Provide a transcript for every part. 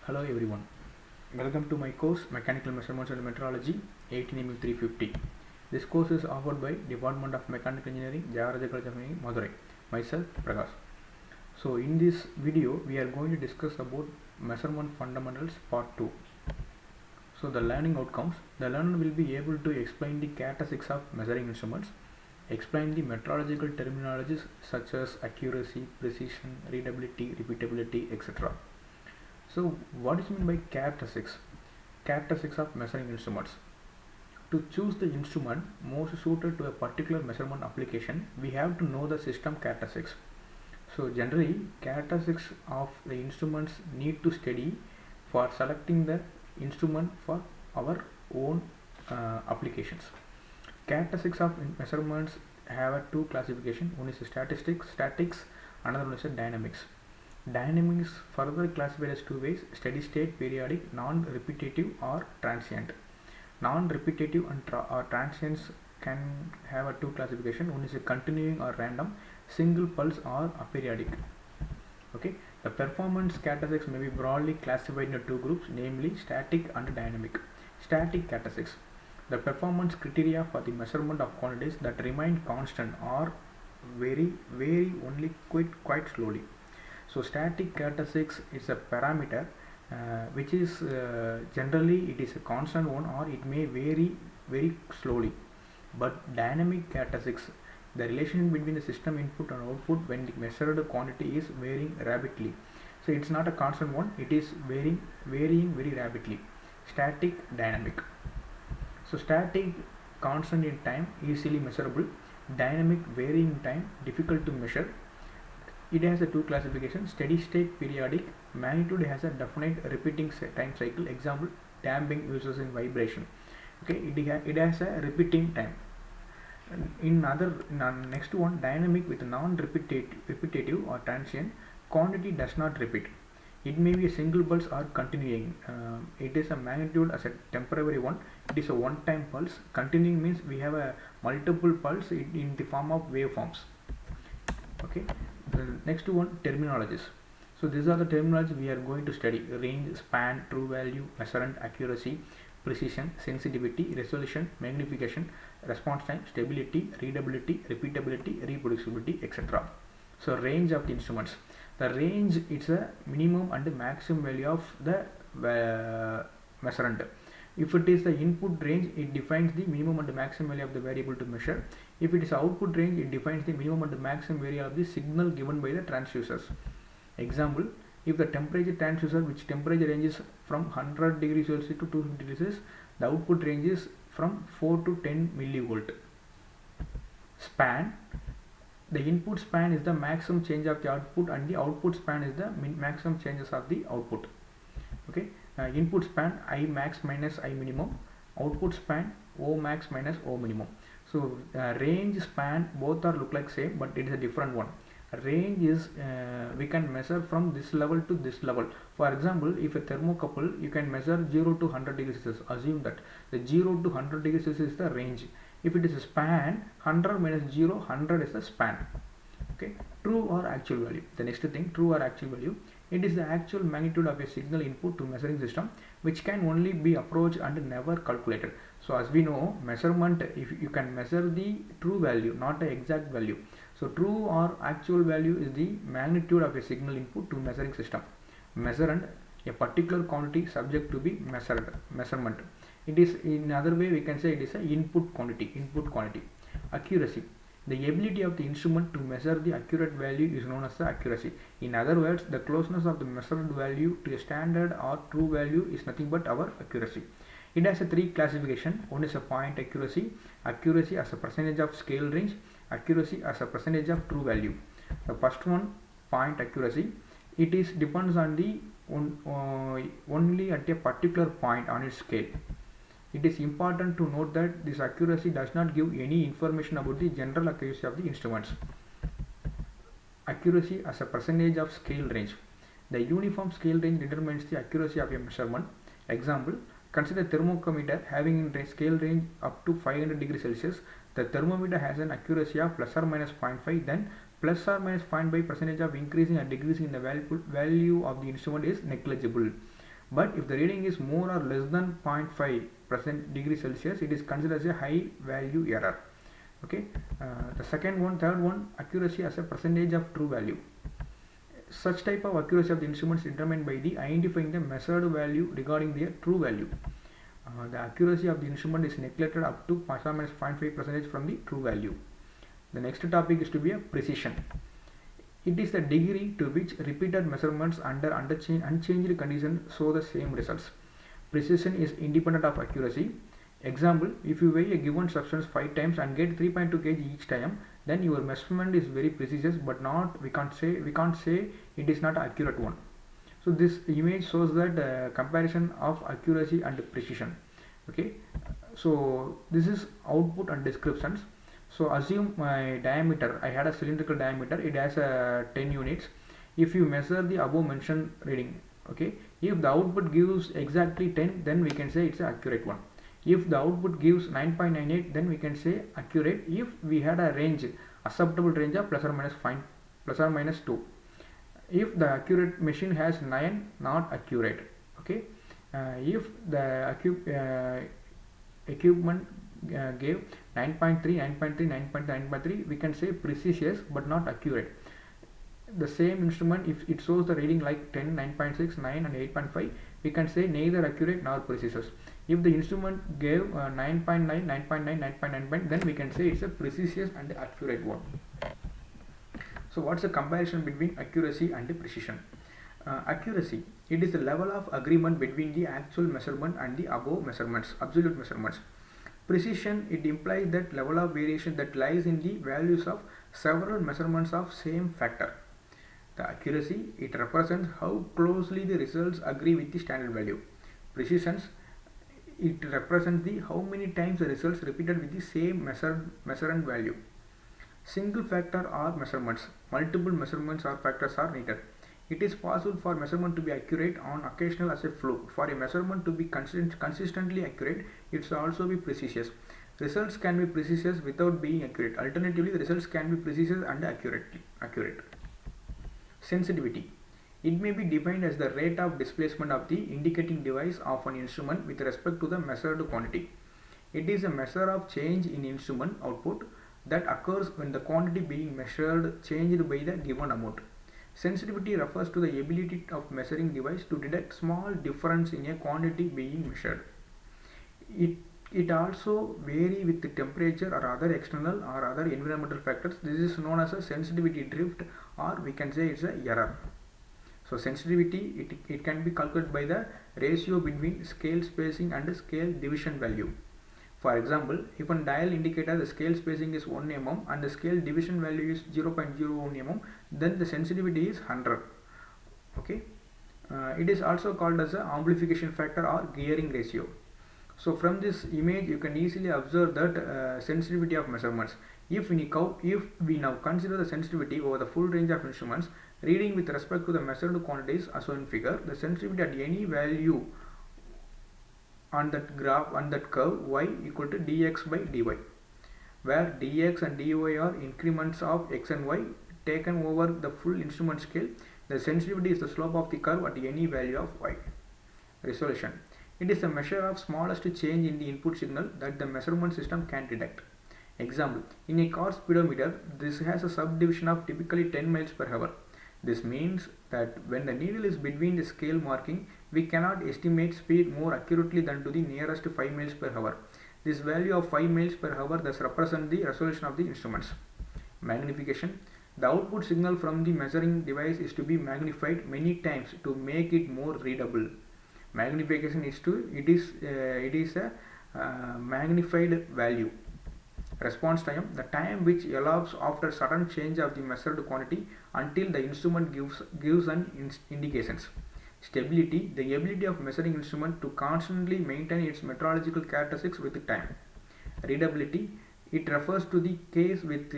Hello everyone, welcome to my course Mechanical Measurements and Metrology 18 350. This course is offered by Department of Mechanical Engineering, Jayaraja College of Engineering, Madurai. Myself, Prakash. So in this video, we are going to discuss about Measurement Fundamentals Part 2. So the learning outcomes, the learner will be able to explain the characteristics of measuring instruments, explain the metrological terminologies such as accuracy, precision, readability, repeatability, etc. So what is meant by characteristics? Characteristics of measuring instruments. To choose the instrument most suited to a particular measurement application, we have to know the system characteristics. So generally, characteristics of the instruments need to study for selecting the instrument for our own applications. Characteristics of measurements have two classifications. One is statics, another one is dynamics. Dynamics further classified as two ways: steady state, periodic, non-repetitive or transient. Non-repetitive and transients can have a two classification. One is a continuing or random, single pulse or aperiodic. Okay, the performance characteristics may be broadly classified into two groups, namely static and dynamic. Static characteristics: the performance criteria for the measurement of quantities that remain constant or vary only quite slowly. So static characteristics is a parameter which is generally it is a constant one, or it may vary very slowly. But dynamic characteristics, the relation between the system input and output when the measured quantity is varying rapidly. So it's not a constant one, it is varying very rapidly. Static, dynamic. So static, constant in time, easily measurable. Dynamic, varying in time, difficult to measure. It has a two classifications: steady state, periodic. Magnitude has a definite repeating time cycle. Example, damping uses in vibration. Okay, it has a repeating time. In next one, dynamic with non-repetitive or transient. Quantity does not repeat. It may be a single pulse or continuing. It is a magnitude as a temporary one. It is a one-time pulse. Continuing means we have a multiple pulse in the form of waveforms. Okay. The next one, terminologies. So these are the terminologies we are going to study: range, span, true value, measurement, accuracy, precision, sensitivity, resolution, magnification, response time, stability, readability, repeatability, reproducibility, etc. So range of the instruments. The range is a minimum and maximum value of the measurement. If it is the input range, it defines the minimum and maximum value of the variable to measure. If it is output range, it defines the minimum and maximum value of the signal given by the transducers. Example, if the temperature transducer, which temperature ranges from 100 degrees Celsius to 250 degrees Celsius, the output ranges from 4 to 10 millivolt. Span, the input span is the maximum change of the output, and the output span is the maximum changes of the output. Okay, input span I max minus I minimum, output span O max minus O minimum. So range, span, both are look like same, but it is a different one. Range is we can measure from this level to this level. For example, if a thermocouple, you can measure 0 to 100 degrees Celsius. Assume that the 0 to 100 degrees Celsius is the range. If it is a span, 100 minus 0, 100 is the span. Okay, true or actual value. The next thing, true or actual value. It is the actual magnitude of a signal input to measuring system, which can only be approached and never calculated. So as we know, measurement, if you can measure the true value, not the exact value. So true or actual value is the magnitude of a signal input to measuring system. Measurement, a particular quantity subject to be measurement. It is, in other way we can say, it is a input quantity. Accuracy, the ability of the instrument to measure the accurate value is known as the accuracy. In other words, the closeness of the measured value to a standard or true value is nothing but our accuracy. It has a three classification. One is a point accuracy, accuracy as a percentage of scale range, accuracy as a percentage of true value. The first one, point accuracy, it is depends on the only at a particular point on its scale. It is important to note that this accuracy does not give any information about the general accuracy of the instruments. Accuracy as a percentage of scale range. The uniform scale range determines the accuracy of a measurement. Example, consider thermometer having a scale range up to 500 degrees Celsius. The thermometer has an accuracy of plus or minus 0.5, then plus or minus 0.5% of increasing or decreasing in the value of the instrument is negligible. But if the reading is more or less than 0.5% degree Celsius, it is considered as a high value error. Okay. The third one, accuracy as a percentage of true value. Such type of accuracy of the instruments determined by the identifying the measured value regarding their true value. The accuracy of the instrument is neglected up to plus or minus 0.5% from the true value. The next topic is to be a precision. It is the degree to which repeated measurements under unchanged conditions show the same results. Precision is independent of accuracy. Example, if you weigh a given substance 5 times and get 3.2 kg each time, then your measurement is very precise, but we can't say it is not an accurate one. So this image shows that comparison of accuracy and precision. Okay, so this is output and descriptions. So assume my diameter, I had a cylindrical diameter, it has 10 units. If you measure the above mentioned reading, okay, if the output gives exactly 10, then we can say it's an accurate one. If the output gives 9.98, then we can say accurate if we had a range, acceptable range of plus or minus 2. If the accurate machine has 9, not accurate. Okay. If the equipment gave 9.3, 9.3, we can say precise but not accurate. The same instrument, if it shows the reading like 10, 9.6, 9 and 8.5, we can say neither accurate nor precise. If the instrument gave 9.9, 9.9, 9.9, then we can say it's a precise and accurate one. So what's the comparison between accuracy and precision? Accuracy, it is the level of agreement between the actual measurement and the above measurements, absolute measurements. Precision, it implies that level of variation that lies in the values of several measurements of same factor. The accuracy, it represents how closely the results agree with the standard value. Precision, it represents the how many times the results repeated with the same measurement value. Single factor or measurements, multiple measurements or factors are needed. It is possible for measurement to be accurate on occasional as a fluke. For a measurement to be consistently accurate, it should also be precise. Results can be precise without being accurate. Alternatively, the results can be precise and accurate. Sensitivity. It may be defined as the rate of displacement of the indicating device of an instrument with respect to the measured quantity. It is a measure of change in instrument output that occurs when the quantity being measured changed by the given amount. Sensitivity refers to the ability of measuring device to detect small difference in a quantity being measured. It also vary with the temperature or other external or other environmental factors. This is known as a sensitivity drift, or we can say it's a error. So sensitivity, it can be calculated by the ratio between scale spacing and scale division value. For example, if a dial indicator the scale spacing is 1 mm and the scale division value is 0.01 mm, then the sensitivity is 100. Okay. It is also called as a amplification factor or gearing ratio. So from this image you can easily observe that sensitivity of measurements. If we now consider the sensitivity over the full range of instruments, reading with respect to the measured quantities as shown in figure, the sensitivity at any value on that graph, on that curve, y equal to dx by dy, where dx and dy are increments of x and y taken over the full instrument scale. The sensitivity is the slope of the curve at any value of y. Resolution, it is a measure of smallest change in the input signal that the measurement system can detect. Example, in a car speedometer, this has a subdivision of typically 10 miles per hour. This means that when the needle is between the scale marking, we cannot estimate speed more accurately than to the nearest 5 miles per hour. This value of 5 miles per hour thus represents the resolution of the instruments. Magnification, the output signal from the measuring device is to be magnified many times to make it more readable. Magnification is a magnified value. Response time, the time which elapses after sudden change of the measured quantity until the instrument gives an indications. Stability, the ability of measuring instrument to constantly maintain its metrological characteristics with time. Readability, it refers to the case with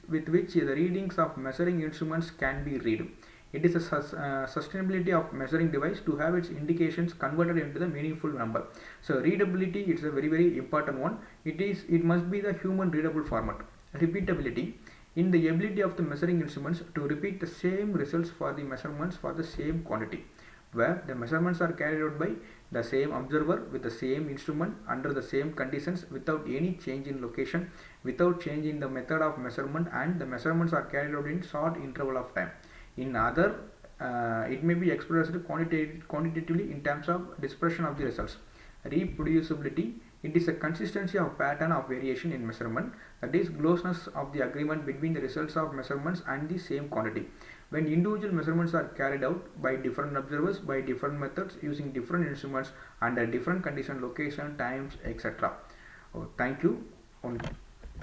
which the readings of measuring instruments can be read. It is a sustainability of measuring device to have its indications converted into the meaningful number. So readability is a very important one. It must be the human readable format. Repeatability, in the ability of the measuring instruments to repeat the same results for the measurements for the same quantity. where the measurements are carried out by the same observer with the same instrument under the same conditions without any change in location, without change in the method of measurement, and the measurements are carried out in short interval of time. In other, it may be expressed quantitatively in terms of dispersion of the results. Reproducibility, it is a consistency of pattern of variation in measurement, that is closeness of the agreement between the results of measurements and the same quantity. When individual measurements are carried out by different observers by different methods using different instruments under different condition, location, times, etc. Thank you.